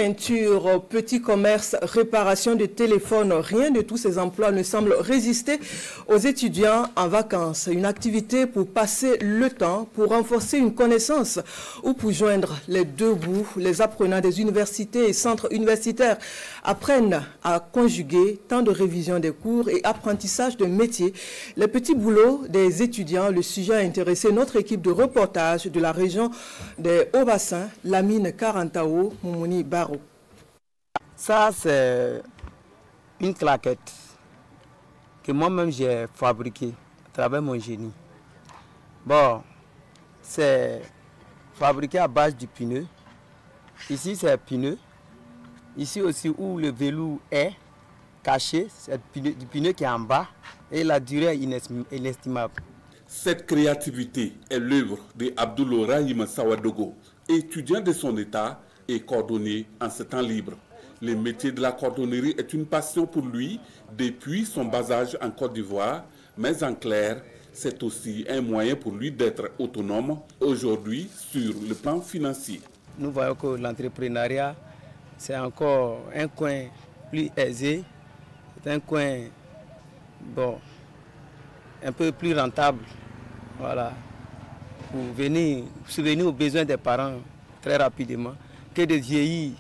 Teinture, petit commerce, réparation de téléphones, rien de tous ces emplois ne semble résister aux étudiants en vacances. Une activité pour passer le temps, pour renforcer une connaissance ou pour joindre les deux bouts. Les apprenants des universités et centres universitaires apprennent à conjuguer temps de révision des cours et apprentissage de métiers. Les petits boulots des étudiants, le sujet a intéressé notre équipe de reportage de la région des Hauts-Bassins, Lamine Karantao, Moumouni Baro. Ça, c'est une claquette que moi-même j'ai fabriquée à travers mon génie. Bon, c'est fabriqué à base du pneu. Ici, c'est pneu. Ici aussi, où le velours est caché, c'est du pneu qui est en bas et la durée est inestimable. Cette créativité est l'œuvre de Abdoul Rahim Sawadogo, étudiant de son état et cordonnier en ce temps libre. Le métier de la cordonnerie est une passion pour lui depuis son bas âge en Côte d'Ivoire, mais en clair, c'est aussi un moyen pour lui d'être autonome aujourd'hui sur le plan financier. Nous voyons que l'entrepreneuriat, c'est encore un coin plus aisé, c'est un coin bon, un peu plus rentable. Voilà, pour venir subvenir aux besoins des parents très rapidement, que de vieillir,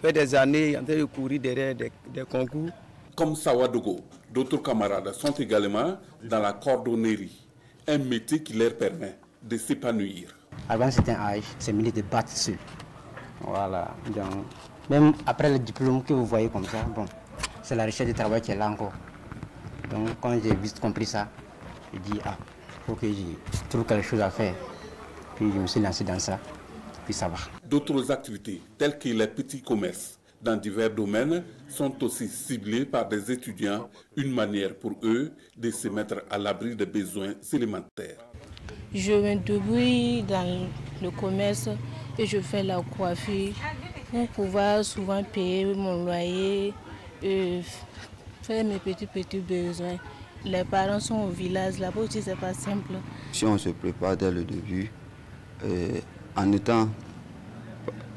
faire des années en train de courir derrière des concours. Comme Sawadogo, d'autres camarades sont également dans la cordonnerie, un métier qui leur permet de s'épanouir. Avant un certain âge, c'est mieux de battre seul. Voilà, donc, même après le diplôme que vous voyez comme ça, bon, c'est la recherche du travail qui est là encore. Donc quand j'ai vite compris ça, je dis ah, faut que je trouve quelque chose à faire. Puis je me suis lancé dans ça, puis ça va. D'autres activités, telles que les petits commerces, dans divers domaines, sont aussi ciblées par des étudiants, une manière pour eux de se mettre à l'abri des besoins élémentaires. Je me débrouille dans le commerce et je fais la coiffure pour pouvoir souvent payer mon loyer et faire mes petits besoins. Les parents sont au village, là-bas aussi c'est pas simple. Si on se prépare dès le début, en étant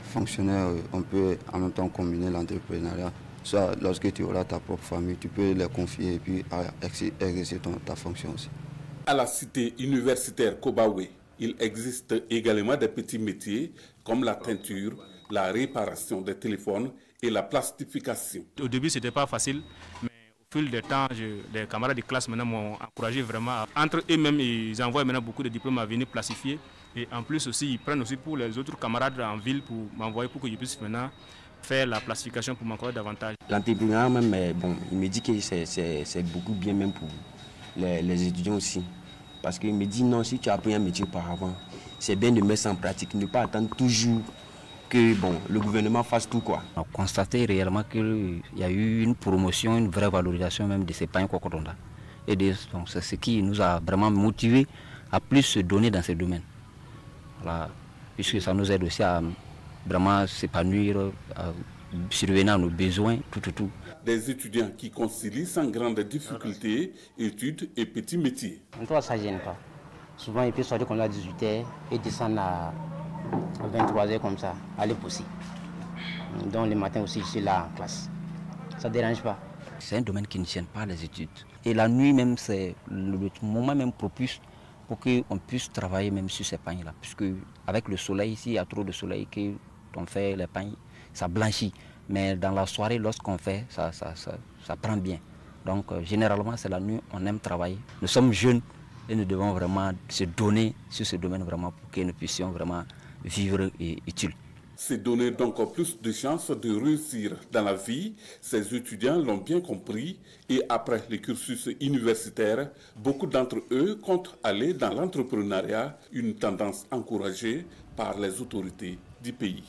fonctionnaire, on peut en même temps combiner l'entrepreneuriat. Soit lorsque tu auras ta propre famille, tu peux les confier et puis exercer ta fonction aussi. À la cité universitaire Kobawe, il existe également des petits métiers comme la teinture, la réparation des téléphones et la plastification. Au début, ce n'était pas facile, mais au fil du temps, les camarades de classe maintenant m'ont encouragé vraiment. Entre eux-mêmes, ils envoient maintenant beaucoup de diplômes à venir plastifier. Et en plus aussi, ils prennent aussi pour les autres camarades en ville pour m'envoyer pour que je puisse maintenant faire la plastification pour m'encourager davantage. L'entrepreneuriat même, bon, il me dit que c'est beaucoup bien même pour les étudiants aussi. Parce qu'il me dit non, si tu as appris un métier auparavant, c'est bien de mettre ça en pratique, ne pas attendre toujours que bon, le gouvernement fasse tout quoi. On a constaté réellement qu'il y a eu une promotion, une vraie valorisation même de ces pains Kokotonda. Et donc c'est ce qui nous a vraiment motivés à plus se donner dans ces domaines. Voilà, puisque ça nous aide aussi à vraiment s'épanouir, à survenir à nos besoins, tout. Des étudiants qui concilient sans grande difficulté études et petits métiers. En toi, ça ne gêne pas. Souvent, il peut sortir comme à 18h et descendre à 23h comme ça, aller pousser. Donc le matin aussi, je suis là en classe. Ça ne dérange pas. C'est un domaine qui ne gêne pas les études. Et la nuit même, c'est le moment même propice pour qu'on puisse travailler même sur ces pains-là. Puisque avec le soleil, s'il y a trop de soleil, qu'on fait les pains, ça blanchit. Mais dans la soirée, lorsqu'on fait, ça prend bien. Donc généralement, c'est la nuit, on aime travailler. Nous sommes jeunes et nous devons vraiment se donner sur ce domaine vraiment pour que nous puissions vraiment vivre et utile. C'est donner donc plus de chances de réussir dans la vie. Ces étudiants l'ont bien compris et après le cursus universitaire, beaucoup d'entre eux comptent aller dans l'entrepreneuriat, une tendance encouragée par les autorités du pays.